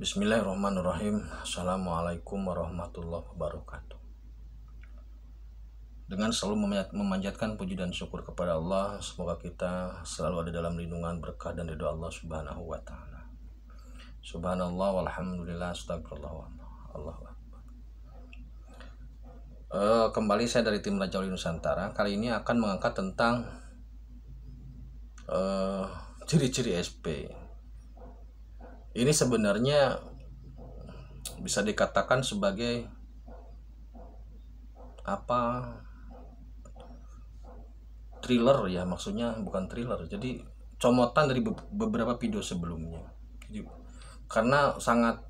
Bismillahirrahmanirrahim. Assalamualaikum warahmatullahi wabarakatuh. Dengan selalu memanjatkan puji dan syukur kepada Allah, semoga kita selalu ada dalam lindungan berkah dan ridho Allah Subhanahu wa taala. Subhanallah walhamdulillah astagfirullah Allahu akbar. Kembali saya dari tim Raja Wali Nusantara. Kali ini akan mengangkat tentang ciri-ciri SP. Ini sebenarnya bisa dikatakan sebagai thriller ya, maksudnya bukan thriller, jadi comotan dari beberapa video sebelumnya. Jadi, karena sangat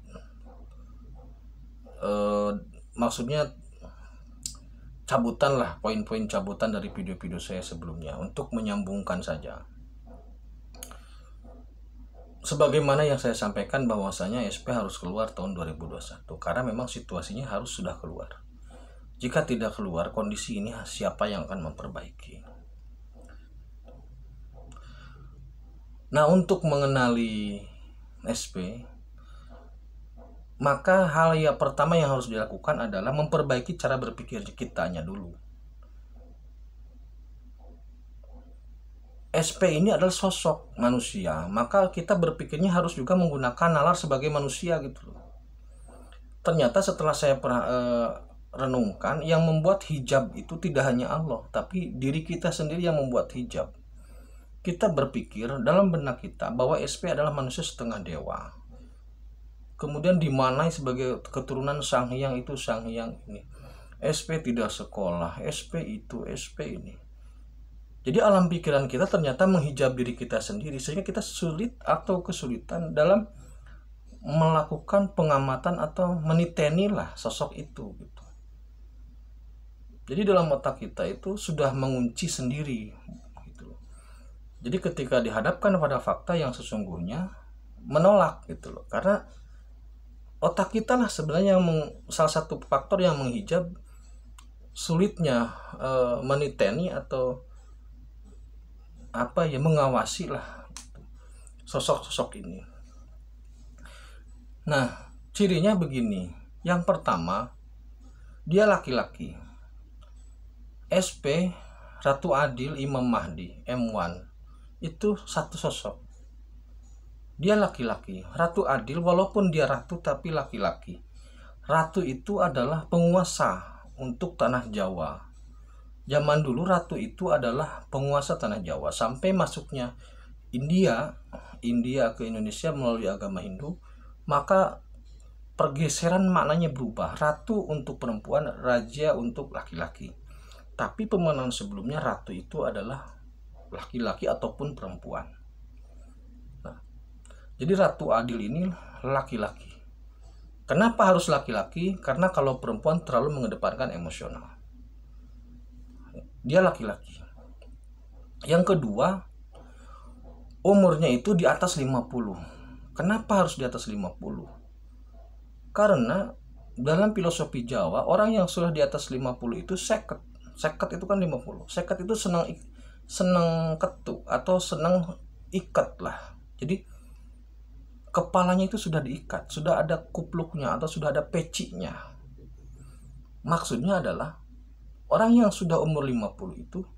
maksudnya cabutan lah, poin-poin cabutan dari video-video saya sebelumnya untuk menyambungkan saja. Sebagaimana yang saya sampaikan bahwasanya SP harus keluar tahun 2021 karena memang situasinya harus sudah keluar. Jika tidak keluar kondisi ini, siapa yang akan memperbaiki? Nah, untuk mengenali SP, maka hal yang pertama yang harus dilakukan adalah memperbaiki cara berpikir kitanya dulu. SP ini adalah sosok manusia, maka kita berpikirnya harus juga menggunakan nalar sebagai manusia gitu loh. Ternyata setelah saya pernah renungkan, yang membuat hijab itu tidak hanya Allah, tapi diri kita sendiri yang membuat hijab. Kita berpikir dalam benak kita bahwa SP adalah manusia setengah dewa, kemudian dimanai sebagai keturunan Sang Hyang itu, Sang Hyang ini. SP tidak sekolah, SP itu, SP ini. Jadi alam pikiran kita ternyata menghijab diri kita sendiri, sehingga kita sulit atau kesulitan dalam melakukan pengamatan atau meniteni lah sosok itu gitu. Jadi dalam otak kita itu sudah mengunci sendiri gitu. Jadi ketika dihadapkan pada fakta yang sesungguhnya, menolak gitu loh. Karena otak kita lah sebenarnya salah satu faktor yang menghijab sulitnya meniteni atau mengawasi lah sosok-sosok ini. Nah, cirinya begini. Yang pertama, dia laki-laki. SP, Ratu Adil, Imam Mahdi, M1, itu satu sosok. Dia laki-laki. Ratu Adil walaupun dia ratu tapi laki-laki. Ratu itu adalah penguasa untuk tanah Jawa. Zaman dulu ratu itu adalah penguasa tanah Jawa sampai masuknya India ke Indonesia melalui agama Hindu, maka pergeseran maknanya berubah. Ratu untuk perempuan, raja untuk laki-laki. Tapi pemahaman sebelumnya ratu itu adalah laki-laki ataupun perempuan. Nah, jadi Ratu Adil ini laki-laki. Kenapa harus laki-laki? Karena kalau perempuan terlalu mengedepankan emosional. Dia laki-laki. Yang kedua, umurnya itu di atas 50. Kenapa harus di atas 50? Karena dalam filosofi Jawa, orang yang sudah di atas 50 itu seket. Seket itu kan 50. Seket itu senang ketu atau senang ikat lah. Jadi kepalanya itu sudah diikat, sudah ada kupluknya atau sudah ada pecinya. Maksudnya adalah orang yang sudah umur 50 itu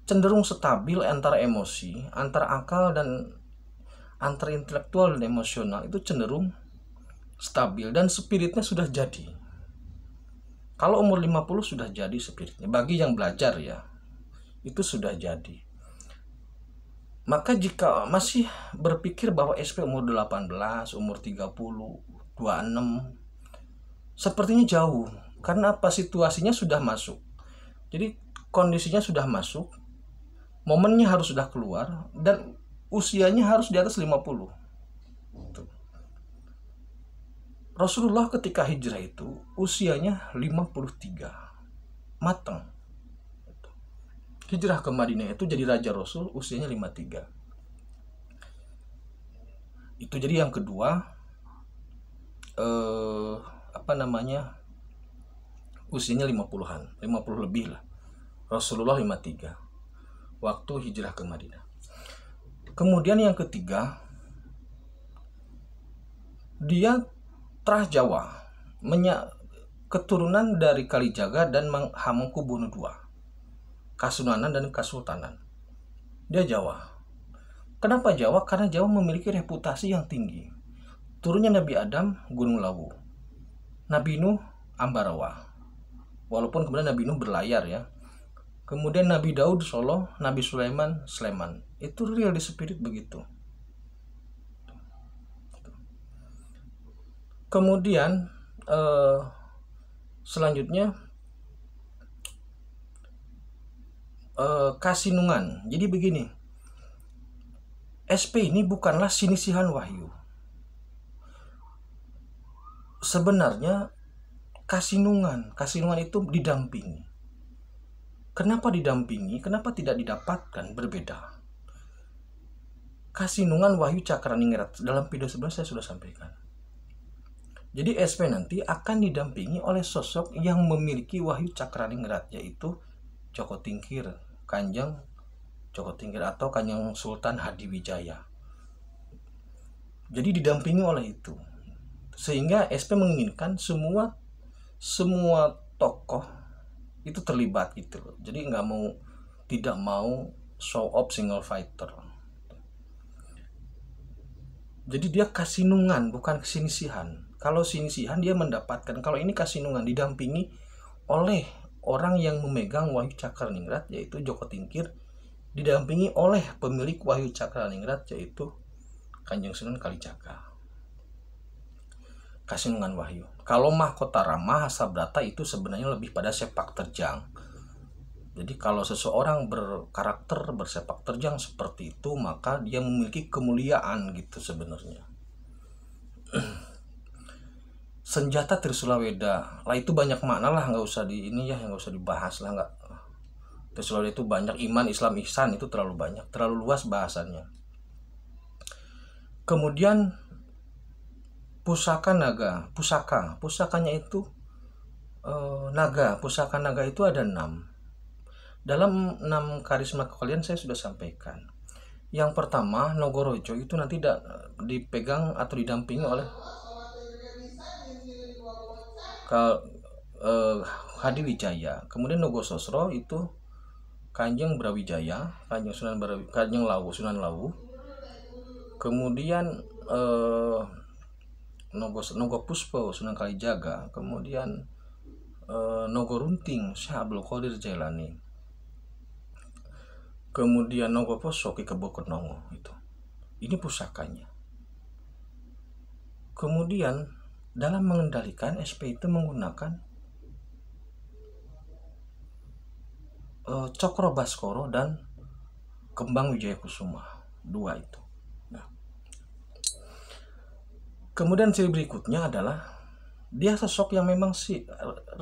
cenderung stabil antara emosi, antara akal dan antara intelektual dan emosional itu cenderung stabil dan spiritnya sudah jadi. Kalau umur 50 sudah jadi spiritnya, bagi yang belajar ya, itu sudah jadi. Maka jika masih berpikir bahwa SP umur 18, umur 30, 26, sepertinya jauh. Karena apa? Situasinya sudah masuk. Jadi kondisinya sudah masuk, momennya harus sudah keluar, dan usianya harus di atas 50. Rasulullah ketika hijrah itu usianya 53, matang. Hijrah ke Madinah itu jadi Raja Rasul usianya 53. Itu jadi yang kedua, usianya 50-an, 50 lebih lah. Rasulullah 53 waktu hijrah ke Madinah. Kemudian yang ketiga, Dia Trah Jawa, keturunan dari Kalijaga dan Hamengkubuwono II, Kasunanan dan Kasultanan. Dia Jawa. Kenapa Jawa? Karena Jawa memiliki reputasi yang tinggi. Turunnya Nabi Adam, Gunung Lawu. Nabi Nuh, Ambarawa. Walaupun kemudian Nabi Nuh berlayar ya. Kemudian Nabi Daud, Solo. Nabi Sulaiman, Sleman. Itu real di spirit begitu. Kemudian selanjutnya Kasinungan. Jadi begini, SP ini bukanlah sinisihan wahyu. Sebenarnya Kasinungan itu didampingi. Kenapa didampingi? Kenapa tidak didapatkan? Berbeda. Kasinungan Wahyu Cakraningrat dalam video sebelumnya saya sudah sampaikan. Jadi SP nanti akan didampingi oleh sosok yang memiliki Wahyu Cakraningrat, yaitu Joko Tingkir, Kanjeng Joko Tingkir atau Kanjeng Sultan Hadiwijaya. Jadi didampingi oleh itu. Sehingga SP menginginkan semua tokoh itu terlibat gitu loh. Jadi tidak mau show off single fighter. Jadi dia kasinungan, bukan kesinisihan. Kalau sinisihan dia mendapatkan, kalau ini kasinungan didampingi oleh orang yang memegang Wahyu Cakraningrat yaitu Joko Tingkir, didampingi oleh pemilik Wahyu Cakraningrat yaitu Kanjeng Sunan Kalijaga. Kasinungan Wahyu. Kalau Mahkota Rama Hasabrata itu sebenarnya lebih pada sepak terjang. Jadi kalau seseorang berkarakter bersepak terjang seperti itu, maka dia memiliki kemuliaan gitu sebenarnya. Senjata Trisula Weda, lah itu banyak makna lah, nggak usah nggak usah dibahas lah, nggak. Trisula Weda itu banyak, iman, Islam, ihsan itu terlalu banyak, terlalu luas bahasannya. Kemudian pusaka naga, pusakanya itu naga, pusaka naga itu ada 6. Dalam 6 karisma kekalian saya sudah sampaikan. Yang pertama Nogorojo itu nanti dipegang atau didampingi oleh Hadiwijaya. Kemudian Nogososro itu Kanjeng Brawijaya, Kanjeng Lawu, Sunan Lawu. Kemudian Nogopuspo, Sunan Kalijaga. Kemudian Nogorunting, Syekh Abdul Qadir Jailani. Kemudian Nogoposo, Ki Kebo Kenongo itu. Ini pusakanya. Kemudian dalam mengendalikan SP itu menggunakan Cokro Baskoro dan Kembang Wijaya Kusuma, 2 itu. Nah. Kemudian ciri berikutnya adalah dia sosok yang memang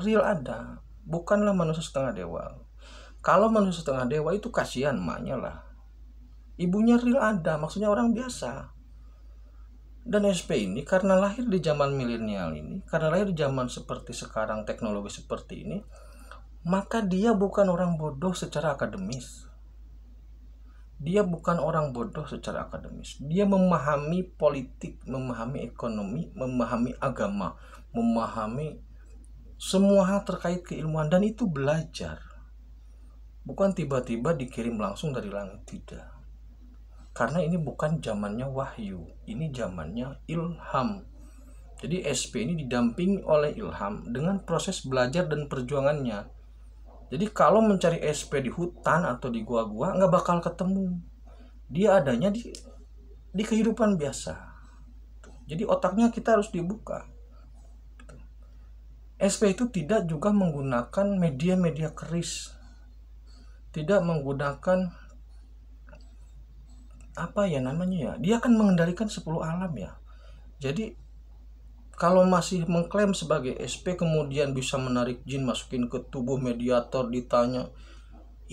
real ada, bukanlah manusia setengah dewa. Kalau manusia setengah dewa itu kasihan emaknya lah. Ibunya real ada, maksudnya orang biasa. Dan SP ini karena lahir di zaman milenial ini, karena lahir di zaman seperti sekarang, teknologi seperti ini, maka dia bukan orang bodoh secara akademis. Dia bukan orang bodoh secara akademis. Dia memahami politik, memahami ekonomi, memahami agama, memahami semua hal terkait keilmuan, dan itu belajar. Bukan tiba-tiba dikirim langsung dari langit, tidak. Karena ini bukan zamannya wahyu, ini zamannya ilham. Jadi SP ini didampingi oleh ilham dengan proses belajar dan perjuangannya. Jadi kalau mencari SP di hutan atau di gua-gua nggak bakal ketemu. Dia adanya di kehidupan biasa. Jadi otaknya kita harus dibuka. SP itu tidak juga menggunakan media-media keris. Tidak menggunakan dia akan mengendalikan 10 alam ya. Jadi kalau masih mengklaim sebagai SP kemudian bisa menarik jin masukin ke tubuh mediator ditanya,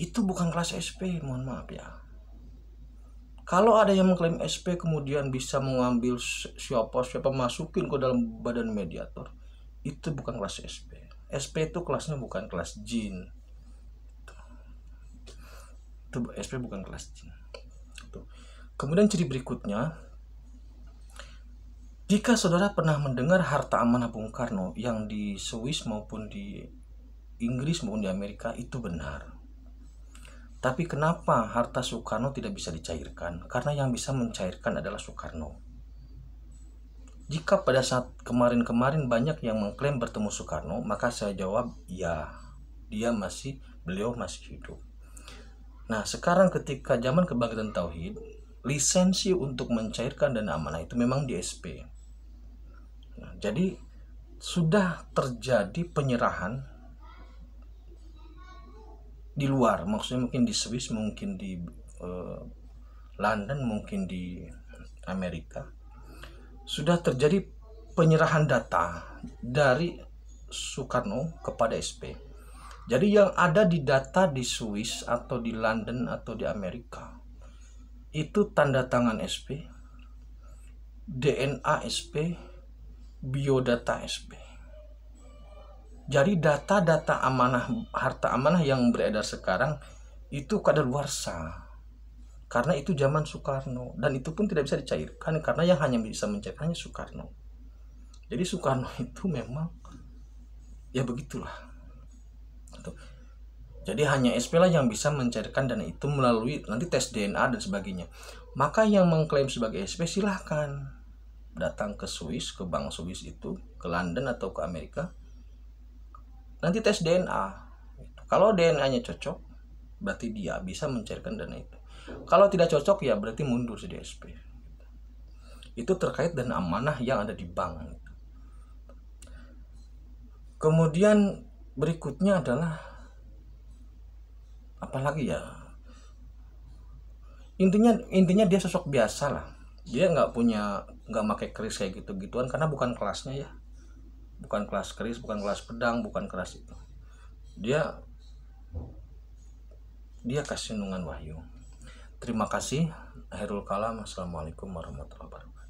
itu bukan kelas SP, mohon maaf ya. Kalau ada yang mengklaim SP kemudian bisa mengambil siapa masukin ke dalam badan mediator, itu bukan kelas SP. SP itu kelasnya bukan kelas jin. Itu SP bukan kelas jin. Kemudian ciri berikutnya, Jika saudara pernah mendengar harta amanah Bung Karno yang di Swiss maupun di Inggris maupun di Amerika, itu benar. Tapi kenapa harta Soekarno tidak bisa dicairkan? Karena yang bisa mencairkan adalah Soekarno. Jika pada saat kemarin-kemarin banyak yang mengklaim bertemu Soekarno, maka saya jawab ya, beliau masih hidup. Nah, sekarang ketika zaman kebangkitan tauhid, lisensi untuk mencairkan dana amanah itu memang di SP. Nah, jadi sudah terjadi penyerahan di luar, maksudnya mungkin di Swiss, mungkin di London, mungkin di Amerika, sudah terjadi penyerahan data dari Soekarno kepada SP. Jadi yang ada di data di Swiss atau di London atau di Amerika itu tanda tangan SP, DNA SP, biodata SP. Jadi data-data amanah, harta amanah yang beredar sekarang itu kadaluarsa. Karena itu zaman Soekarno, dan itu pun tidak bisa dicairkan karena yang hanya bisa mencairkannya Soekarno. Jadi Soekarno itu memang ya begitulah. Jadi hanya SP lah yang bisa mencairkan dana itu melalui nanti tes DNA dan sebagainya. Maka yang mengklaim sebagai SP silahkan datang ke Swiss, ke bank Swiss itu, ke London atau ke Amerika. Nanti tes DNA. Kalau DNA-nya cocok, berarti dia bisa mencairkan dana itu. Kalau tidak cocok ya berarti mundur jadi SP. Itu terkait dana amanah yang ada di bank. Kemudian berikutnya adalah apalagi ya, intinya dia sosok biasa lah. Dia nggak pakai keris kayak gitu-gituan karena bukan kelasnya ya, bukan kelas keris, bukan kelas pedang, bukan kelas itu. Dia kasih nungan wahyu. Terima kasih. Akhirul kalam. Assalamualaikum warahmatullahi wabarakatuh.